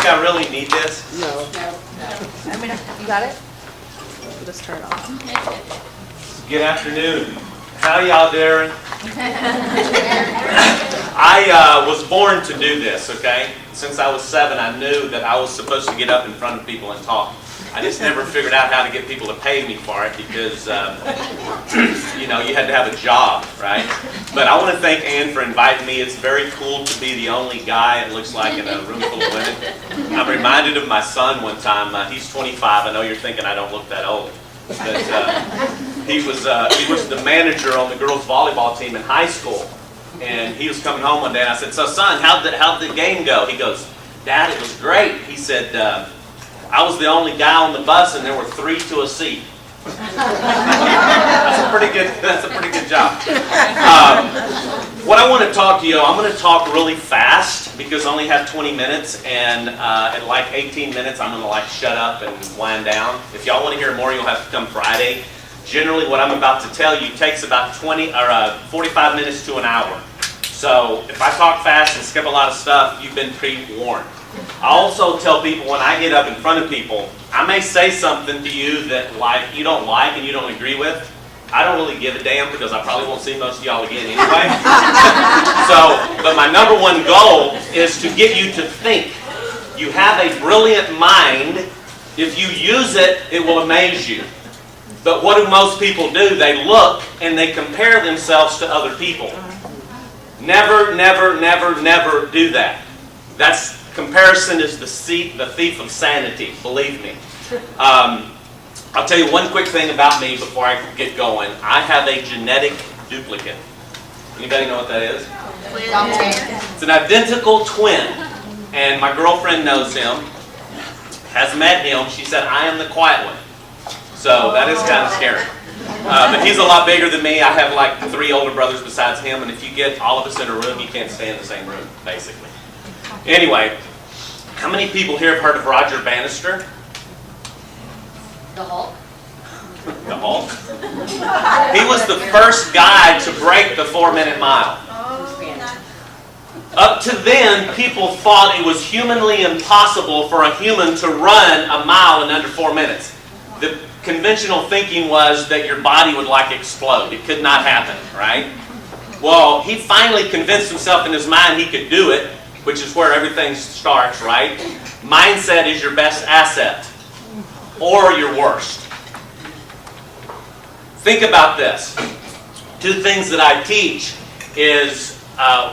I really need this? No. I mean, you got it? Just turn it off. Good afternoon. How y'all doing? I was born to do this, okay? Since I was 7, I knew that I was supposed to get up in front of people and talk. I just never figured out how to get people to pay me for it because, you know, you had to have a job, right? But I want to thank Ann for inviting me. It's very cool to be the only guy, it looks like, in a room full of women. I'm reminded of my son one time. He's 25. I know you're thinking I don't look that old. But he was the manager on the girls' volleyball team in high school. And he was coming home one day and I said, "So son, how'd the game go?" He goes, "Dad, it was great." He said, "I was the only guy on the bus and there were 3 to a seat." That's a pretty good job. What I want to talk to you, I'm going to talk really fast because I only have 20 minutes, and at like 18 minutes I'm going to like shut up and wind down. If y'all want to hear more, you'll have to come Friday. Generally, what I'm about to tell you takes about 45 minutes to an hour. So if I talk fast and skip a lot of stuff, you've been pre-warned. I also tell people when I get up in front of people, I may say something to you that you don't like and you don't agree with. I don't really give a damn because I probably won't see most of y'all again anyway. But my number one goal is to get you to think. You have a brilliant mind. If you use it, it will amaze you. But what do most people do? They look and they compare themselves to other people. Never, never, never, never do that. Comparison is the thief of sanity, believe me. I'll tell you one quick thing about me before I get going. I have a genetic duplicate. Anybody know what that is? It's an identical twin. And my girlfriend knows him, has met him. She said, "I am the quiet one." So that is kind of scary. But he's a lot bigger than me. I have like 3 older brothers besides him. And if you get all of us in a room, you can't stay in the same room, basically. Anyway, how many people here have heard of Roger Bannister? The Hulk? The Hulk? He was the first guy to break the 4-minute mile. Up to then, people thought it was humanly impossible for a human to run a mile in under 4 minutes. The conventional thinking was that your body would like explode. It could not happen, right? Well, he finally convinced himself in his mind he could do it, which is where everything starts, right? Mindset is your best asset, or your worst. Think about this. 2 things that I teach is,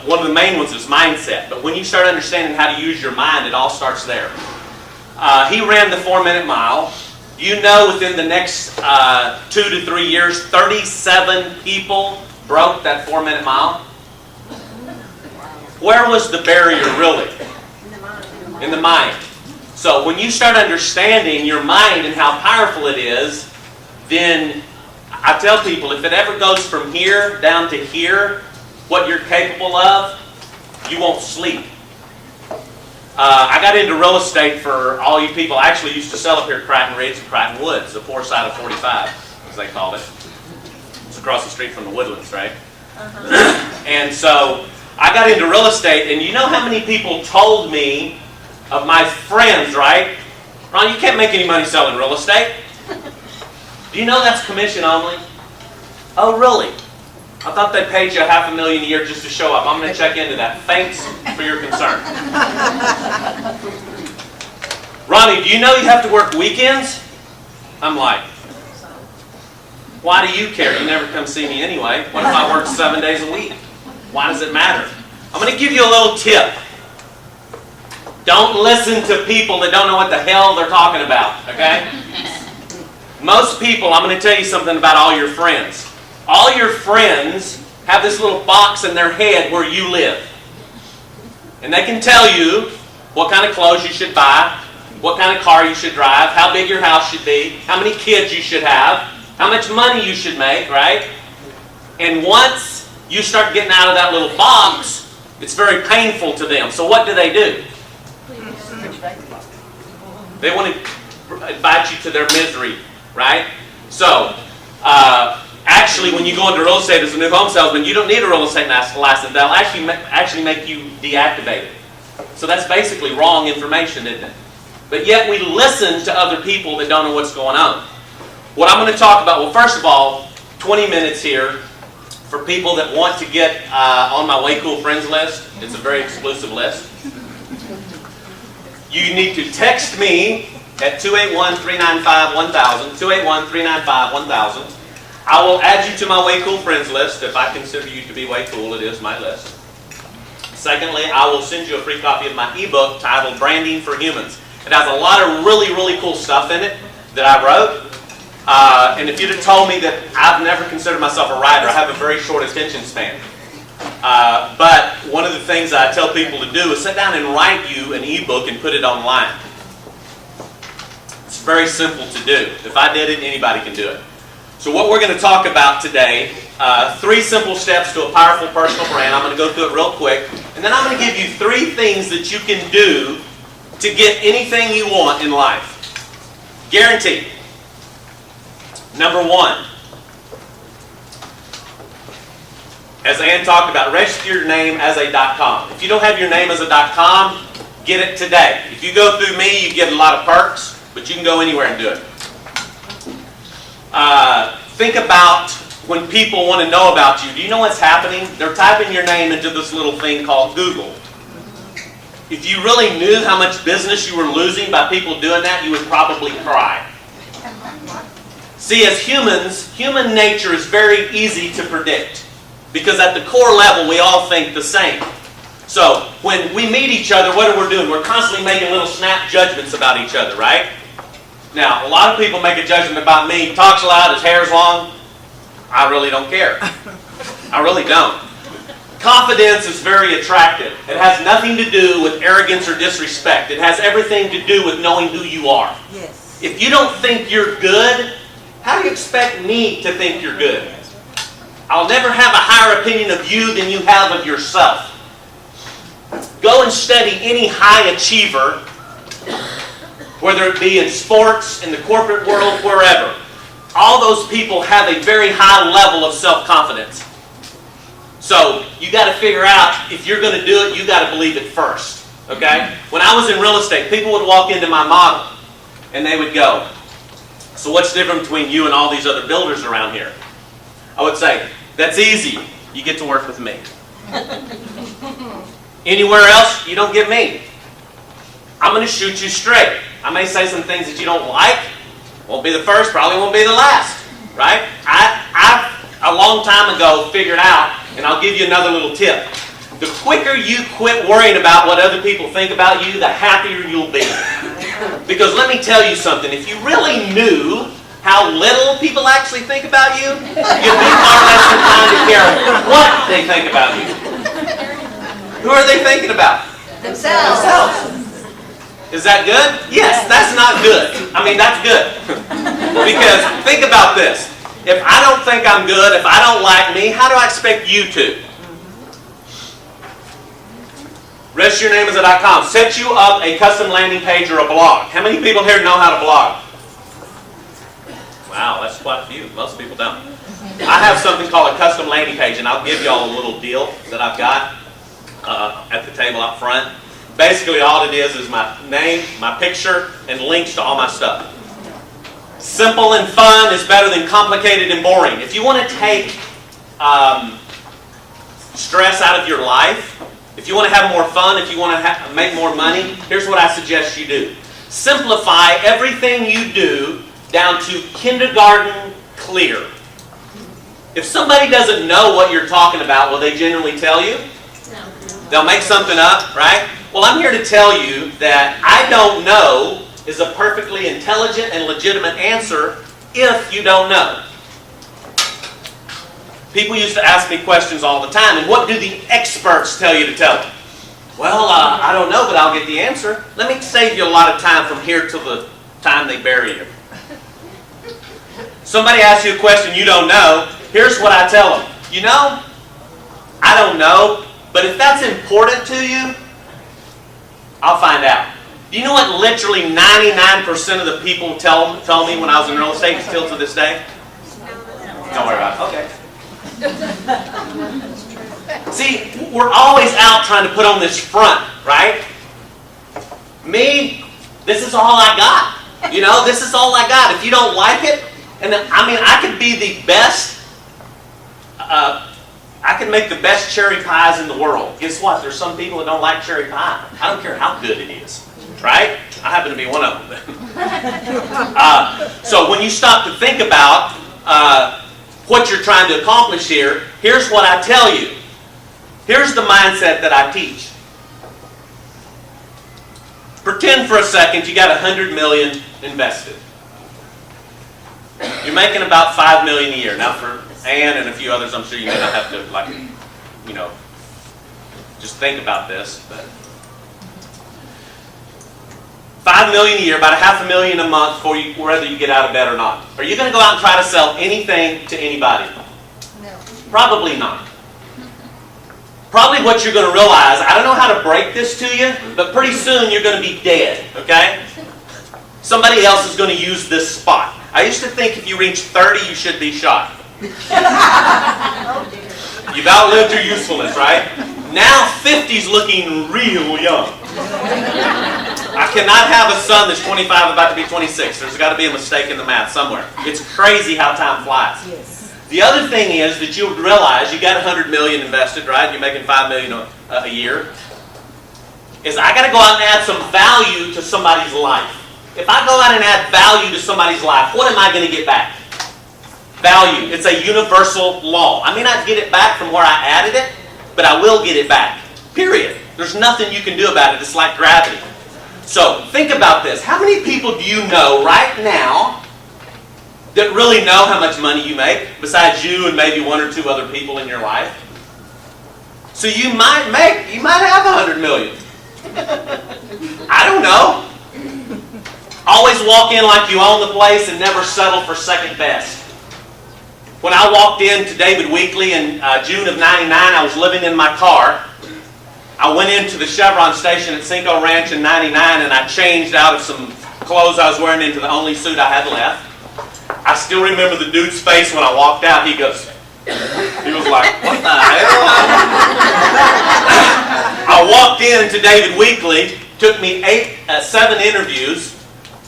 one of the main ones is mindset. But when you start understanding how to use your mind, it all starts there. He ran the 4-minute mile. You know within the next 2 to 3 years, 37 people broke that 4-minute mile. Where was the barrier really? In the mind. So when you start understanding your mind and how powerful it is, then I tell people if it ever goes from here down to here, what you're capable of, you won't sleep. I got into real estate for all you people. I actually used to sell up here at Cratton Ridge and Cratton Woods, the poor side of 45, as they called it. It's across the street from the Woodlands, right? And so I got into real estate, and you know how many people told me of my friends, right? "Ron, you can't make any money selling real estate." Do you know that's commission only? "Oh, really? I thought they paid you $500,000 a year just to show up." I'm going to check into that. Thanks for your concern. "Ronnie, do you know you have to work weekends?" I'm like, "Why do you care? You never come see me anyway. What if I work 7 days a week? Why does it matter?" I'm going to give you a little tip. Don't listen to people that don't know what the hell they're talking about, okay? Most people, I'm going to tell you something about all your friends. All your friends have this little box in their head where you live. And they can tell you what kind of clothes you should buy, what kind of car you should drive, how big your house should be, how many kids you should have, how much money you should make, right? And once you start getting out of that little box, it's very painful to them. So what do? They want to invite you to their misery, right? So, actually, when you go into real estate as a new home salesman, you don't need a real estate license. They'll actually make you deactivate it. So that's basically wrong information, isn't it? But yet we listen to other people that don't know what's going on. What I'm going to talk about, well, first of all, 20 minutes here for people that want to get on my Way Cool Friends list. It's a very exclusive list. You need to text me at 281-395-1000, 281-395-1000. I will add you to my Way Cool Friends list. If I consider you to be way cool, it is my list. Secondly, I will send you a free copy of my ebook titled Branding for Humans. It has a lot of really, really cool stuff in it that I wrote. And if you'd have told me that I've never considered myself a writer, I have a very short attention span. But one of the things I tell people to do is sit down and write you an ebook and put it online. It's very simple to do. If I did it, anybody can do it. So what we're going to talk about today, 3 simple steps to a powerful personal brand. I'm going to go through it real quick. And then I'm going to give you 3 things that you can do to get anything you want in life. Guaranteed. Number 1. As Ann talked about, register your name as a .com. If you don't have your name as a .com, get it today. If you go through me, you get a lot of perks, but you can go anywhere and do it. Think about when people want to know about you. Do you know what's happening? They're typing your name into this little thing called Google. If you really knew how much business you were losing by people doing that, you would probably cry. See, as humans, human nature is very easy to predict. Because at the core level, we all think the same. So, when we meet each other, what are we doing? We're constantly making little snap judgments about each other, right? Now, a lot of people make a judgment about me. He talks loud, his hair's long. I really don't care. I really don't. Confidence is very attractive. It has nothing to do with arrogance or disrespect. It has everything to do with knowing who you are. Yes. If you don't think you're good, how do you expect me to think you're good? I'll never have a higher opinion of you than you have of yourself. Go and study any high achiever, whether it be in sports, in the corporate world, wherever. All those people have a very high level of self-confidence. So you got to figure out, if you're going to do it, you got to believe it first. Okay? When I was in real estate, people would walk into my model and they would go, "So what's different between you and all these other builders around here?" I would say, "That's easy. You get to work with me. Anywhere else, you don't get me. I'm going to shoot you straight. I may say some things that you don't like. Won't be the first, probably won't be the last." Right? I've a long time ago figured out, and I'll give you another little tip. The quicker you quit worrying about what other people think about you, the happier you'll be. Because let me tell you something. If you really knew how little people actually think about you, you'd be far less inclined to care what they think about you. Who are they thinking about? Themselves. Is that good? Yes, that's not good. I mean, that's good. Because think about this. If I don't think I'm good, if I don't like me, how do I expect you to? Register your name as a .com. Set you up a custom landing page or a blog. How many people here know how to blog? Wow, that's quite a few. Most people don't. I have something called a custom landing page, and I'll give y'all a little deal that I've got at the table up front. Basically, all it is my name, my picture, and links to all my stuff. Simple and fun is better than complicated and boring. If you want to take stress out of your life, if you want to have more fun, if you want to make more money, here's what I suggest you do. Simplify everything you do down to kindergarten clear. If somebody doesn't know what you're talking about, will they generally tell you? No. They'll make something up, right? Well, I'm here to tell you that I don't know is a perfectly intelligent and legitimate answer if you don't know. People used to ask me questions all the time, and what do the experts tell you to tell them? Well, I don't know, but I'll get the answer. Let me save you a lot of time from here till the time they bury you. Somebody asks you a question you don't know, here's what I tell them. You know, I don't know, but if that's important to you, I'll find out. Do you know what literally 99% of the people tell me when I was in real estate and still to this day? Don't worry about it. Okay. See, we're always out trying to put on this front. right? Me, this is all I got. You know, this is all I got. If you don't like it, and I mean, I could be the best, I can make the best cherry pies in the world. Guess what? There's some people that don't like cherry pie. I don't care how good it is, right? I happen to be one of them. So when you stop to think about what you're trying to accomplish here, here's what I tell you. Here's the mindset that I teach. Pretend for a second you got $100 million invested. You're making about $5 million a year. Now for Ann and a few others, I'm sure you may not have to, like, you know, just think about this. But $5 million a year, about $500,000 a month for you, whether you get out of bed or not. Are you going to go out and try to sell anything to anybody? No. Probably not. Probably what you're going to realize, I don't know how to break this to you, but pretty soon you're going to be dead, okay? Somebody else is going to use this spot. I used to think if you reach 30, you should be shot. You've outlived your usefulness, right? Now 50's looking real young. I cannot have a son that's 25 about to be 26. There's got to be a mistake in the math somewhere. It's crazy how time flies. Yes. The other thing is that you'll realize you got $100 million invested, right? You're making $5 million a year. Is I got to go out and add some value to somebody's life. If I go out and add value to somebody's life, what am I going to get back? Value. It's a universal law. I may not get it back from where I added it, but I will get it back. Period. There's nothing you can do about it. It's like gravity. So think about this. How many people do you know right now that really know how much money you make, besides you and maybe one or two other people in your life? So you might have $100 million. I don't know. Always walk in like you own the place and never settle for second best. When I walked in to David Weekley in June of '99, I was living in my car. I went into the Chevron station at Cinco Ranch in '99 and I changed out of some clothes I was wearing into the only suit I had left. I still remember the dude's face when I walked out. He was like, what the hell? I walked in to David Weekley. Took me 7 interviews.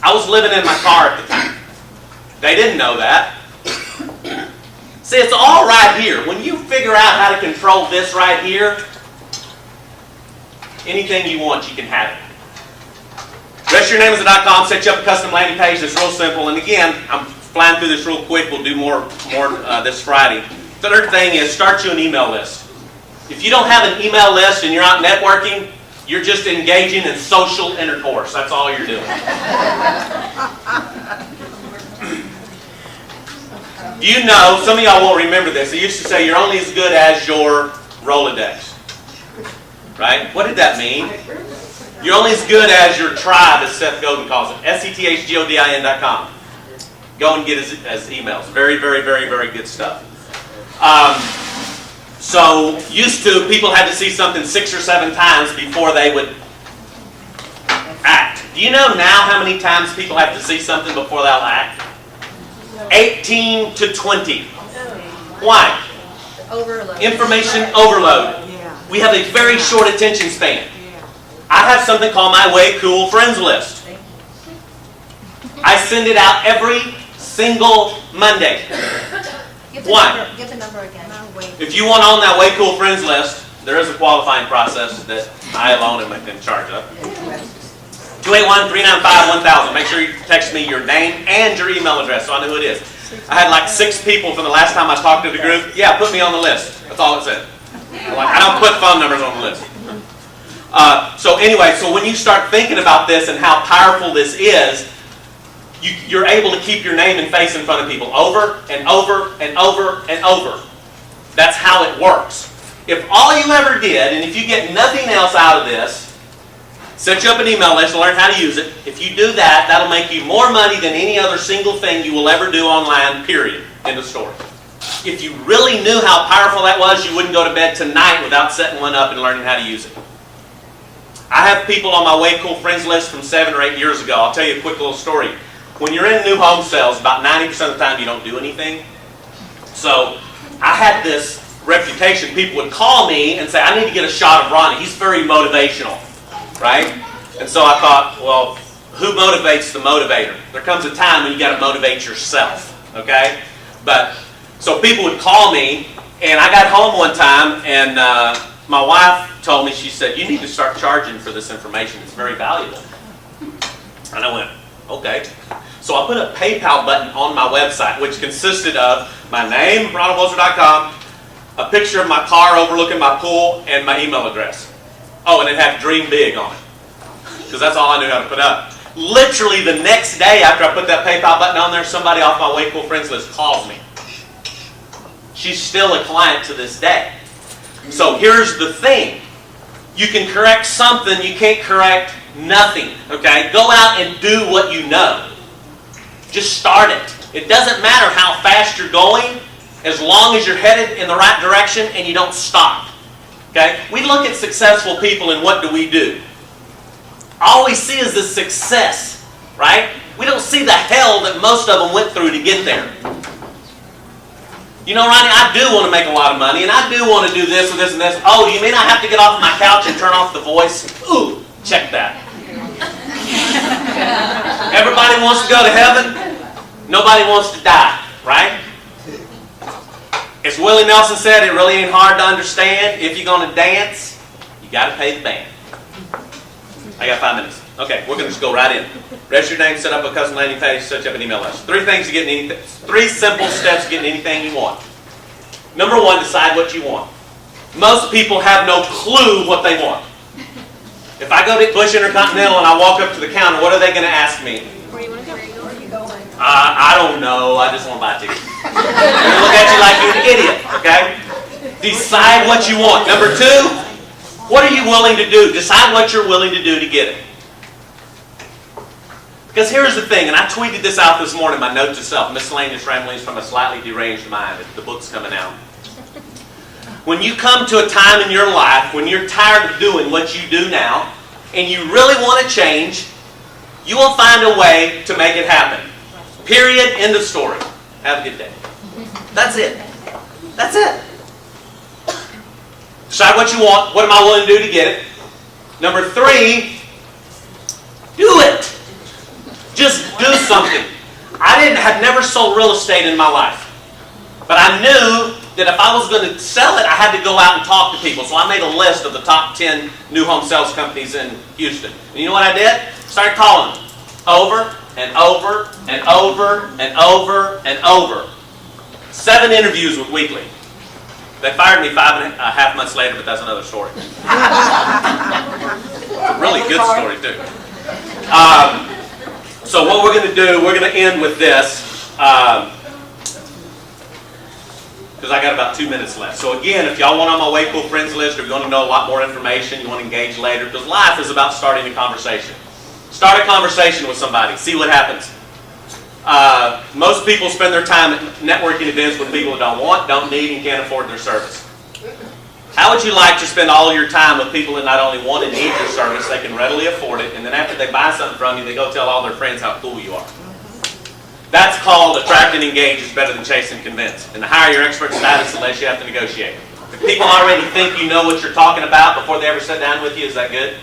I was living in my car at the time. They didn't know that. See, it's all right here. When you figure out how to control this right here, anything you want, you can have it. RegisterYourNameAs.com, set you up a custom landing page that's real simple. And again, I'm flying through this real quick. We'll do more this Friday. The third thing is start you an email list. If you don't have an email list and you're out networking, you're just engaging in social intercourse. That's all you're doing. Do you know, some of y'all won't remember this, they used to say you're only as good as your Rolodex. Right? What did that mean? You're only as good as your tribe, as Seth Godin calls it. SETHGODIN.com. Go and get his emails. Very, very, very, very good stuff. So, used to, people had to see something 6 or 7 times before they would act. Do you know now how many times people have to see something before they'll act? 18 to 20. Why? Overload. Information overload. We have a very short attention span. I have something called my Way Cool Friends list. I send it out every single Monday. Why? Give the number again. If you want on that Way Cool Friends list, there is a qualifying process that I alone am in charge of. 281-395-1000. Make sure you text me your name and your email address so I know who it is. I had like 6 people from the last time I talked to the group. Yeah, put me on the list. That's all it said. I don't put phone numbers on the list. So anyway, so when you start thinking about this and how powerful this is, you're able to keep your name and face in front of people over and over and over and over. That's how it works. If all you ever did, and if you get nothing else out of this, set you up an email list and learn how to use it. If you do that, that'll make you more money than any other single thing you will ever do online, period. End of story. If you really knew how powerful that was, you wouldn't go to bed tonight without setting one up and learning how to use it. I have people on my Way Cool Friends list from 7 or 8 years ago. I'll tell you a quick little story. When you're in new home sales, about 90% of the time you don't do anything. So I had this reputation. People would call me and say, I need to get a shot of Ronnie. He's very motivational. right? And so I thought, well, who motivates the motivator? There comes a time when you got to motivate yourself, okay? But so people would call me, and I got home one time, and my wife told me, she said, you need to start charging for this information. It's very valuable. And I went, okay. So I put a PayPal button on my website, which consisted of my name, ronalwilsher.com, a picture of my car overlooking my pool, and my email address. Oh, and it had Dream Big on it, because that's all I knew how to put up. Literally the next day after I put that PayPal button on there, somebody off my Way Cool Friends list calls me. She's still a client to this day. So here's the thing. You can correct something, you can't correct nothing. Okay? Go out and do what you know. Just start it. It doesn't matter how fast you're going, as long as you're headed in the right direction and you don't stop. Okay? We look at successful people and what do? All we see is the success, right? We don't see the hell that most of them went through to get there. You know, Ronnie, I do want to make a lot of money, and I do want to do this and this and this. Oh, you mean I have to get off my couch and turn off the voice? Ooh, check that. Everybody wants to go to heaven. Nobody wants to die, right? As Willie Nelson said, it really ain't hard to understand. If you're going to dance, you got to pay the band. I got 5 minutes. Okay, we're going to just go right in. Register your name, set up a custom landing page, set up an email list. 3 simple steps to getting anything you want. Number 1, decide what you want. Most people have no clue what they want. If I go to Bush Intercontinental and I walk up to the counter, what are they going to ask me? Where you want to go? Where are you going? I don't know. I just want to buy a ticket. They're going to look at you like you're an idiot, okay? Decide what you want. Number 2, what are you willing to do? Decide what you're willing to do to get it. Because here's the thing, and I tweeted this out this morning, my note to self, Miscellaneous Ramblings from a Slightly Deranged Mind. The book's coming out. When you come to a time in your life when you're tired of doing what you do now, and you really want to change, you will find a way to make it happen. Period. End of story. Have a good day. That's it. That's it. Decide what you want. What am I willing to do to get it? Number 3, do it. Just do something. I had never sold real estate in my life. But I knew that if I was going to sell it, I had to go out and talk to people. So I made a list of the top 10 new home sales companies in Houston. And you know what I did? Started calling them over and over and over and over and over. 7 interviews with Weekly. They fired me 5.5 months later, but that's another story. It's a really good story, too. So what we're going to do, we're going to end with this, because I got about 2 minutes left. So again, if y'all want on my Way Cool Friends list, or you want to know a lot more information, you want to engage later, because life is about starting a conversation. Start a conversation with somebody. See what happens. Most people spend their time at networking events with people who don't want, don't need, and can't afford their service. How would you like to spend all your time with people that not only want and need your service, they can readily afford it, and then after they buy something from you, they go tell all their friends how cool you are? That's called attract and engage is better than chase and convince. And the higher your expert status, the less you have to negotiate. If people already think you know what you're talking about before they ever sit down with you, is that good?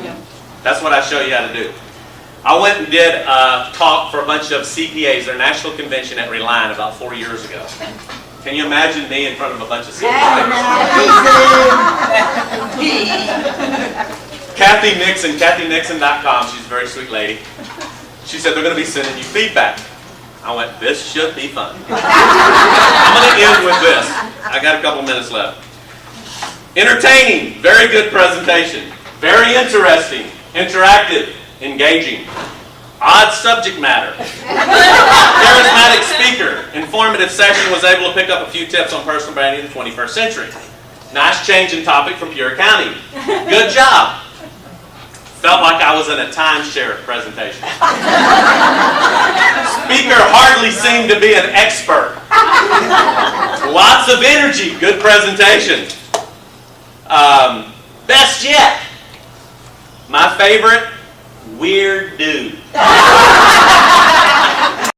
Yeah. That's what I show you how to do. I went and did a talk for a bunch of CPAs, their national convention at Reliant about 4 years ago. Can you imagine me in front of a bunch of CPAs? Kathy Nixon, KathyNixon.com, she's a very sweet lady. She said, they're going to be sending you feedback. I went, this should be fun. I'm going to end with this. I got a couple minutes left. Entertaining, very good presentation. Very interesting, interactive, engaging. Odd subject matter. Charismatic speaker. Informative session, was able to pick up a few tips on personal branding in the 21st century. Nice change in topic from pure accounting. Good job. Felt like I was in a timeshare presentation. Speaker hardly seemed to be an expert. Lots of energy. Good presentation. Best yet. My favorite, weird dude.